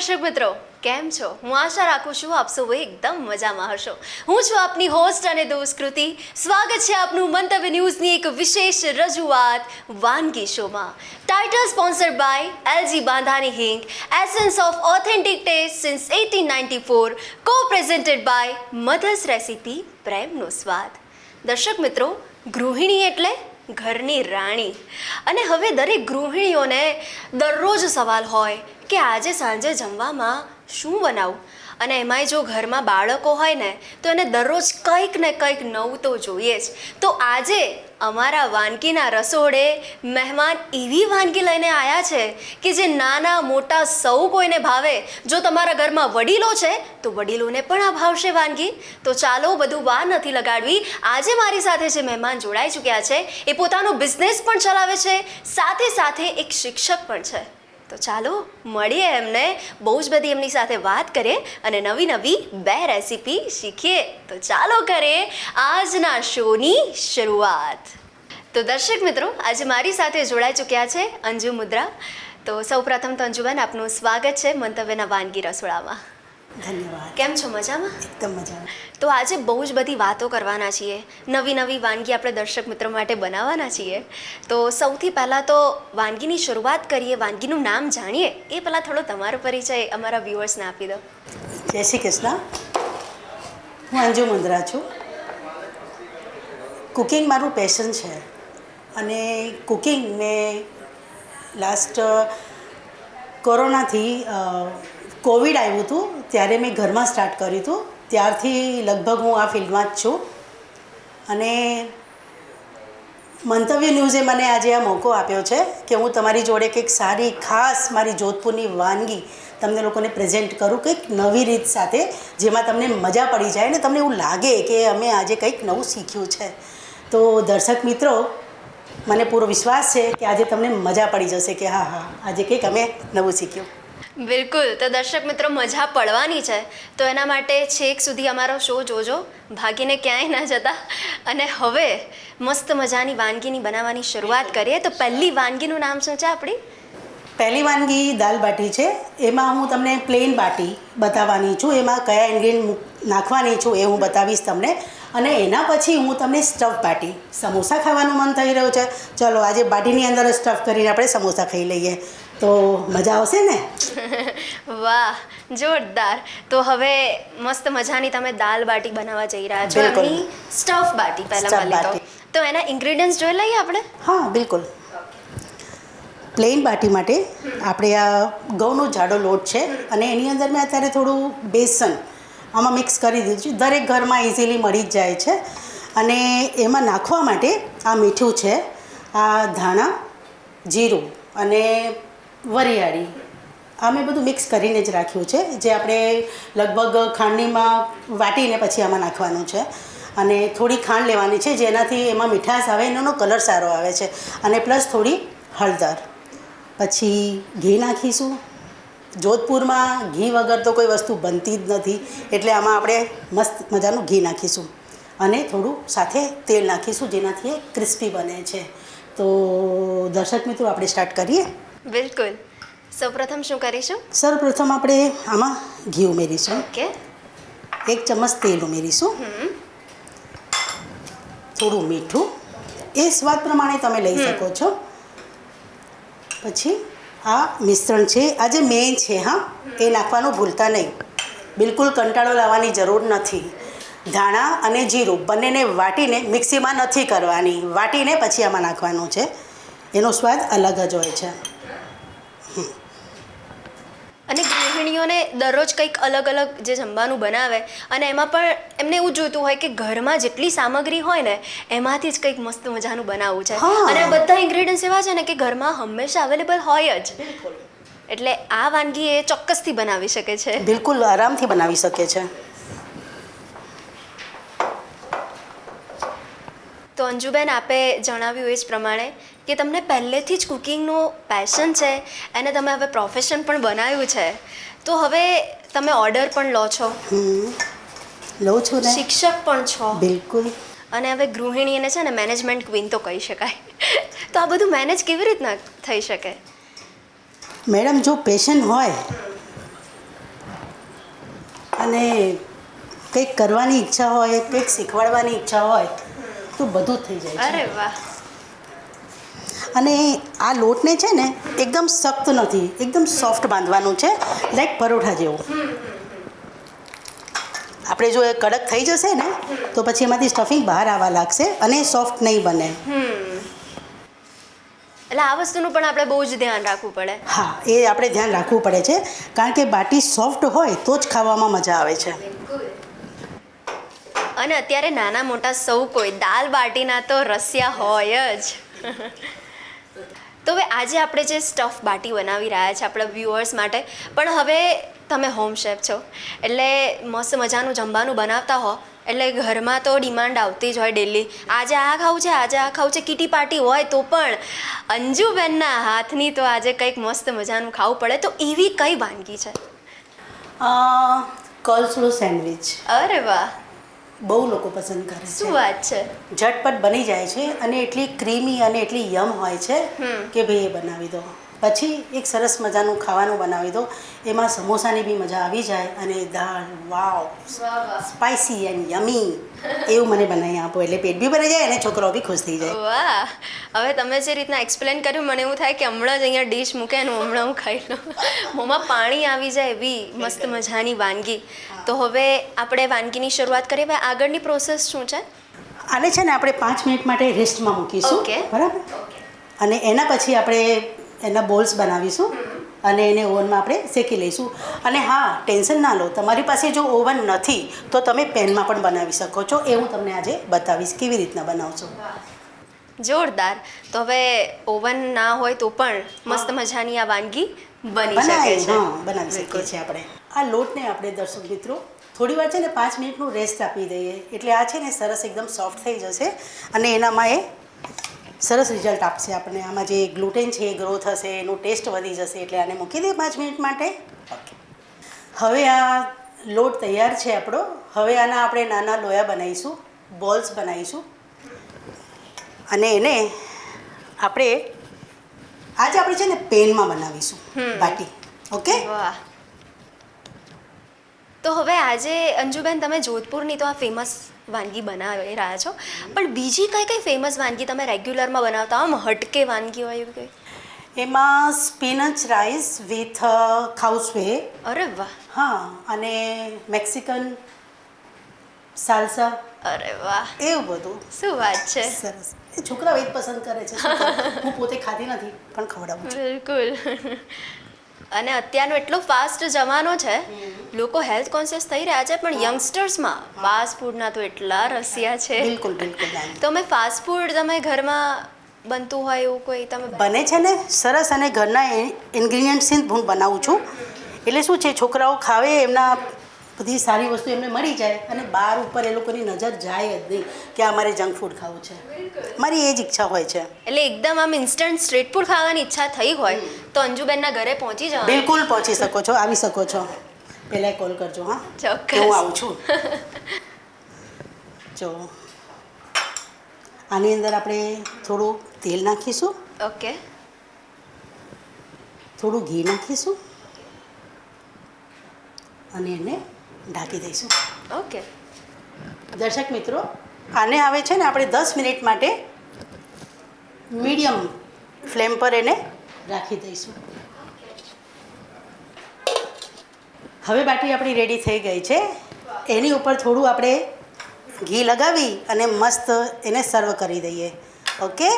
દર્શક મિત્રો, કેમ છો? હું આશા રાખું છું આપ સૌ એકદમ મજામાં હશો. હું છું આપની હોસ્ટ અને દોસ્ત કૃતિ. સ્વાગત છે આપનું મંતવ્ય ન્યૂઝની એક વિશેષ રજૂઆત વાનગી શોમાં. Title sponsored by LG Bandhani Hing, essence of authentic taste since 1894, co-presented by Mother's Recipe, પ્રેમનો સ્વાદ. દર્શક મિત્રો, ગૃહિણી એટલે ઘરની રાણી. અને હવે દરેક ગૃહિણીઓને દરરોજ સવાલ હોય કે આજે સાંજે જમવામાં શું બનાવું, અને એમાંય જો ઘરમાં બાળકો હોય ને તો એને દરરોજ કંઈક ને કંઈક નવું તો જોઈએ જ. તો આજે અમારા વાનગીના રસોડે મહેમાન એવી વાનગી લઈને આવ્યા છે કે જે નાના મોટા સૌ કોઈને ભાવે. જો તમારા ઘરમાં વડીલો છે તો વડીલોને પણ આ ભાવશે વાનગી. તો ચાલો બધું વાર નથી લગાડવી. આજે મારી સાથે જે મહેમાન જોડાઈ ચૂક્યા છે એ પોતાનો બિઝનેસ પણ ચલાવે છે, સાથે સાથે એક શિક્ષક પણ છે. તો ચાલો મળીએ એમને, બહુ જ બધી એમની સાથે વાત કરીએ અને નવી નવી બે રેસીપી શીખીએ. તો ચાલો કરીએ આજના શોની શરૂઆત. તો દર્શક મિત્રો, આજે મારી સાથે જોડાઈ ચૂક્યા છે અંજુ મુદ્રા. તો સૌપ્રથમ તો અંજુબેન, આપનું સ્વાગત છે મંતવ્યના વાનગી રસોડામાં. ધન્યવાદ. કેમ છો? મજામાં? એકદમ મજામાં. તો આજે બહુ જ બધી વાતો કરવાના છીએ, નવી નવી વાનગી આપણે દર્શક મિત્રો માટે બનાવવાના છીએ. તો સૌથી પહેલાં તો વાનગીની શરૂઆત કરીએ, વાનગીનું નામ જાણીએ એ પહેલાં થોડો તમારો પરિચય અમારા વ્યુઅર્સને આપી દો. જય શ્રી કૃષ્ણ. હું અંજુ મુંદ્રા છું. કુકિંગ મારું પેશન છે અને કુકિંગ મેં લાસ્ટ કોરોનાથી કોવિડ આવ્યું હતું ત્યારે મેં ઘરમાં સ્ટાર્ટ કર્યું હતું. ત્યારથી લગભગ હું આ ફિલ્ડમાં જ છું. અને મંતવ્ય ન્યૂઝે મને આજે આ મોકો આપ્યો છે કે હું તમારી જોડે કંઈક સારી ખાસ મારી જોધપુરની વાનગી તમને લોકોને પ્રેઝન્ટ કરું, કંઈક નવી રીત સાથે, જેમાં તમને મજા પડી જાય ને તમને એવું લાગે કે અમે આજે કંઈક નવું શીખ્યું છે. તો દર્શક મિત્રો, મને પૂરો વિશ્વાસ છે કે આજે તમને મજા પડી જશે કે હા આજે કંઈક અમે નવું શીખ્યું. બિલકુલ. તો દર્શક મિત્રો, મજા પડવાની છે તો એના માટે છેક સુધી અમારો શો જોજો, ભાગીને ક્યાંય ના જતા. અને હવે મસ્ત મજાની વાનગીની બનાવવાની શરૂઆત કરીએ. તો પહેલી વાનગીનું નામ શું છે આપણી? પહેલી વાનગી દાલ બાટી છે. એમાં હું તમને પ્લેન બાટી બતાવવાની છું. એમાં કયા ઇન્ગ્રેડિયન્ટ નાખવાની છું એ હું બતાવીશ તમને. અને એના પછી હું તમને સ્ટફ બાટી, સમોસા ખાવાનું મન થઈ રહ્યું છે, ચલો આજે બાટીની અંદર સ્ટફ કરીને આપણે સમોસા ખાઈ લઈએ તો મજા આવશે ને. વાહ, જોરદાર. તો હવે મસ્ત મજાની તમે દાલ બાટી બનાવવા જઈ રહ્યા છો. બિલકુલ. એની સ્ટફ બાટી પહેલાં મળી તો એના ઇન્ગ્રેડિયન્ટ્સ જોઈ લઈએ આપણે. હા બિલકુલ. પ્લેન બાટી માટે આપણે આ ઘઉંનો જાડો લોટ છે અને એની અંદર મેં અત્યારે થોડું બેસન આમાં મિક્સ કરી દીધું છે. દરેક ઘરમાં ઇઝીલી મળી જ જાય છે. અને એમાં નાખવા માટે આ મીઠું છે, આ ધાણા, જીરું અને વરિયાળી, આ મેં બધું મિક્સ કરીને જ રાખ્યું છે, જે આપણે લગભગ ખાંડણીમાં વાટીને પછી આમાં નાખવાનું છે. અને થોડી ખાંડ લેવાની છે જેનાથી એમાં મીઠાશ આવે, એનો કલર સારો આવે છે. અને પ્લસ થોડી હળદર. પછી ઘી નાખીશું. જોધપુરમાં ઘી વગર તો કોઈ વસ્તુ બનતી જ નથી, એટલે આમાં આપણે મસ્ત મજાનું ઘી નાખીશું અને થોડું સાથે તેલ નાખીશું જેનાથી એ ક્રિસ્પી બને છે. તો દર્શક મિત્રો, આપણે સ્ટાર્ટ કરીએ. બિલકુલ. સૌપ્રથમ શું કરીશું? સૌપ્રથમ આપણે આમાં ઘી ઉમેરીશું. ઓકે. 1 ચમચ તેલ ઉમેરીશું. થોડું મીઠું એ સ્વાદ પ્રમાણે તમે લઈ શકો છો. પછી આ મિશ્રણ છે, આ જે મેઇન છે, હા, એ નાખવાનું ભૂલતા નહીં. બિલકુલ કંટાળો લાવવાની જરૂર નથી. ધાણા અને જીરું બંનેને વાટીને મિક્સીમાં નથી કરવાની, વાટીને પછી આમાં નાખવાનું છે. એનો સ્વાદ અલગ જ હોય છે. અને ગૃહિણીઓને દરરોજ કંઈક અલગ અલગ જે જમવાનું બનાવે અને એમાં પણ એમને એવું જોઈતું હોય કે ઘરમાં જેટલી સામગ્રી હોય ને એમાંથી જ કંઈક મસ્ત મજાનું બનાવવું છે. અને આ બધા ઇન્ગ્રેડિયન્ટ્સ એવા છે ને કે ઘરમાં હંમેશા અવેલેબલ હોય જ. એટલે આ વાનગી એ ચોક્કસથી બનાવી શકે છે. બિલકુલ આરામથી બનાવી શકે છે. તો અંજુબેન, આપે જણાવ્યું એ જ પ્રમાણે કે તમને પહેલેથી જ કુકિંગનો પેશન છે, એને તમે હવે પ્રોફેશન પણ બનાવ્યું છે. તો હવે તમે ઓર્ડર પણ લો છો, લઉં છું ને, શિક્ષક પણ છો. બિલકુલ. અને હવે ગૃહિણીને છે ને મેનેજમેન્ટ ક્વીન તો કહી શકાય. તો આ બધું મેનેજ કેવી રીતના થઈ શકે? મેડમ, જો પેશન હોય અને કંઈક કરવાની ઈચ્છા હોય, કંઈક શીખવાડવાની ઈચ્છા હોય તો બધું જ થઈ જાય છે. અરે વાહ. અને આ લોટને છે ને એકદમ સખ્ત નથી, એકદમ સોફ્ટ બાંધવાનું છે, લાઈક પરોઠા જેવું. આપણે જો એ કડક થઈ જશે ને તો પછી એમાંથી સ્ટફિંગ બહાર આવવા લાગશે અને સોફ્ટ નહીં બને. એટલે આ વસ્તુનું પણ આપણે બહુ જ ધ્યાન રાખવું પડે. હા, એ આપણે ધ્યાન રાખવું પડે છે, કારણ કે બાટી સોફ્ટ હોય તો જ ખાવામાં મજા આવે છે. અને અત્યારે નાના મોટા સૌ કોઈ દાલ બાટીના તો રસિયા હોય જ. તો હવે આજે આપણે જે સ્ટફ બાટી બનાવી રહ્યા છે આપણા વ્યુઅર્સ માટે, પણ હવે તમે હોમ શેફ છો એટલે મસ્ત મજાનું જમવાનું બનાવતા હો એટલે ઘરમાં તો ડિમાન્ડ આવતી જ હોય ડેલી, આજે આ ખાવું છે, આજે આ ખાવું છે. કીટી પાર્ટી હોય તો પણ અંજુબેનના હાથની તો આજે કંઈક મસ્ત મજાનું ખાવું પડે. તો એવી કઈ વાનગી છે? કોલસ્લો સેન્ડવિચ અરે વાહ, બહુ લોકો પસંદ કરે શું છે. વાત છે. ઝટપટ બની જાય છે અને એટલી ક્રીમી અને એટલી યમ હોય છે કે ભાઈ એ બનાવી દો. પછી એક સરસ મજાનું ખાવાનું બનાવી દો, એમાં સમોસાની બી મજા આવી જાય અને દાળ વાવ સ્પાઇસી એન્ડ યમી એવું મને બનાવી આપો એટલે પેટ બી ભરાઈ જાય અને છોકરાઓ બી ખુશ થઈ જાય. વાહ, હવે તમે જે રીતના એક્સપ્લેન કર્યું મને એવું થાય કે હમણાં જ અહીંયા ડીશ મૂકે ને હમણાં હું ખાઈ લઉં. મોંમાં પાણી આવી જાય એવી મસ્ત મજાની વાનગી. તો હવે આપણે વાનગીની શરૂઆત કરીએ. હવે આગળની પ્રોસેસ શું છે? આને છે ને આપણે 5 મિનિટ માટે રેસ્ટમાં મૂકીશું. ઓકે. બરાબર. અને એના પછી આપણે એના બોલ્સ બનાવીશું અને એને ઓવનમાં આપણે શેકી લઈશું. અને હા, ટેન્શન ના લો, તમારી પાસે જો ઓવન નથી તો તમે પેનમાં પણ બનાવી શકો છો. એ હું તમને આજે બતાવીશ કેવી રીતના બનાવશો. જોરદાર. તો હવે ઓવન ના હોય તો પણ મસ્ત મજાની આ વાનગી બની શકે છે. બનાવી શકીએ છીએ આપણે. આ લોટને આપણે દર્શક મિત્રો થોડી વાર છે ને 5 મિનિટનું રેસ્ટ આપી દઈએ એટલે આ છે ને સરસ એકદમ સોફ્ટ થઈ જશે અને એનામાં એ સરસ રિઝલ્ટ આપશે આપણને. આમાં જે ગ્લુટેન છે એ ગ્રો થશે, એનું ટેસ્ટ વધી જશે એટલે આને મૂકી દઈએ 5 મિનિટ માટે. ઓકે, હવે આ લોટ તૈયાર છે આપણો. હવે આના આપણે નાના લોયા બનાવીશું, બોલ્સ બનાવીશું અને એને આપણે આજે આપણે છે ને પેનમાં બનાવીશું બાટી. ઓકે. વાહ. તો હવે આજે અંજુબેન તમે જોધપુરની તો આ ફેમસ વાનગી બનાવી રહ્યા છો, પણ બીજી કઈ કઈ ફેમસ વાનગી તમે રેગ્યુલરમાં બનાવતા હો, હટકે વાનગી હોય એવી કઈ? એમાં સ્પિનચ રાઈસ વિથ ખાઉસવે. અરે વાહ. હા, અને મેક્સિકન સાલસા, અરે વાહ, એવું બધું. શું વાત છે. સરસ. એ છોકરાઓ એ જ પસંદ કરે છે. શું કરું? હું પોતે ખાધી નથી પણ ખવડાવું છું. બિલકુલ. અને અત્યારનો એટલો ફાસ્ટ જમાનો છે, લોકો હેલ્થ કોન્શિયસ થઈ રહ્યા છે, પણ યંગસ્ટર્સમાં ફાસ્ટ ફૂડના તો એટલા રસિયા છે. બિલકુલ બિલકુલ. તો અમે ફાસ્ટ ફૂડ તમે ઘરમાં બનતું હોય એવું કોઈ તમે બને છે ને સરસ, અને ઘરના ઇન્ગ્રીડિયન્ટ્સથી હું બનાવું છું. એટલે શું છે, છોકરાઓ ખાવે એમના બધી સારી વસ્તુ એમને મળી જાય અને બહાર ઉપર એ લોકોની નજર જાય જ નહીં કે અમારે જંક ફૂડ ખાવું છે. મારી એ જ ઈચ્છા હોય છે. એટલે એકદમ આમ ઇન્સ્ટન્ટ સ્ટ્રીટ ફૂડ ખાવાની ઈચ્છા થઈ હોય તો અંજુબેનના ઘરે પહોંચી જવાનું. બિલકુલ પહોંચી શકો છો, આવી શકો છો. પહેલાં કોલ કરજો. હા, ચોક્કસ. હું આવું છું. જો આની અંદર આપણે થોડું તેલ નાખીશું, ઓકે. થોડું ઘી નાખીશું અને એને ઢાંકી દઈશું. ઓકે. દર્શક મિત્રો, આને હવે છે ને આપણે 10 મિનિટ માટે મીડિયમ ફ્લેમ પર એને રાખી દઈશું. હવે બાટી આપણી રેડી થઈ ગઈ છે. એની ઉપર થોડું આપણે ઘી લગાવી અને મસ્ત એને સર્વ કરી દઈએ. ઓકે.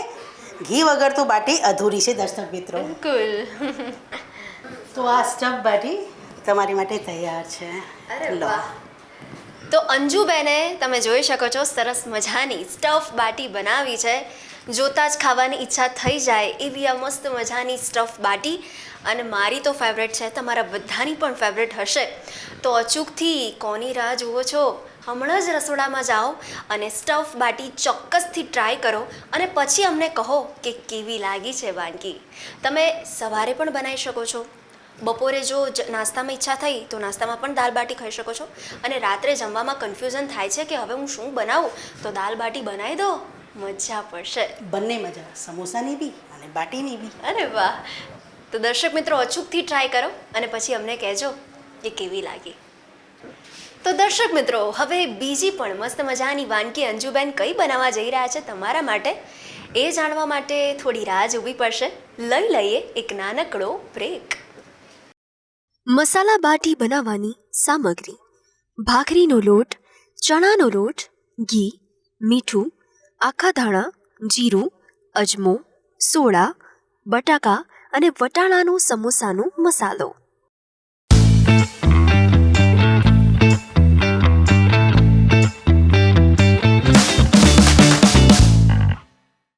ઘી વગર તો બાટી અધૂરી છે દર્શક મિત્રો. બિલકુલ. તો આ સ્ટફ બાટી તમારી માટે તૈયાર છે. અરે વાહ. તો અંજુબેને તમે જોઈ શકો છો સરસ મજાની સ્ટફ બાટી બનાવી છે. જોતાં જ ખાવાની ઈચ્છા થઈ જાય એવી આ મસ્ત મજાની સ્ટફ બાટી. અને મારી તો ફેવરેટ છે, તમારા બધાની પણ ફેવરેટ હશે. તો અચૂકથી કોની રાહ જુઓ છો? હમણાં જ રસોડામાં જાઓ અને સ્ટફ બાટી ચોક્કસથી ટ્રાય કરો અને પછી અમને કહો કે કેવી લાગી છે વાનગી. તમે સવારે પણ બનાવી શકો છો, બપોરે જો નાસ્તામાં ઈચ્છા થઈ તો નાસ્તામાં પણ દાલ બાટી ખાઈ શકો છો, અને રાત્રે જમવામાં કન્ફ્યુઝન થાય છે કે હવે હું શું બનાવું, તો દાલ બાટી બનાવી દો, મજા પડશે. બંને મજા, સમોસાની બી અને બાટીની બી. અરે વાહ. તો દર્શક મિત્રો અચૂકથી ટ્રાય કરો અને પછી અમને કહેજો કે કેવી લાગી. તો દર્શક મિત્રો, હવે બીજી પણ મસ્ત મજાની વાનગી અંજુબેન કઈ બનાવવા જઈ રહ્યા છે તમારા માટે, એ જાણવા માટે થોડી રાહ જોવી પડશે. લઈ લઈએ એક નાનકડો બ્રેક. મસાલા બાટી બનાવવાની સામગ્રી: ભાખરીનો લોટ, ચણાનો લોટ, ઘી, મીઠું, આખા ધાણા, જીરું, અજમો, સોડા, બટાકા અને વટાણાનો સમોસાનો મસાલો.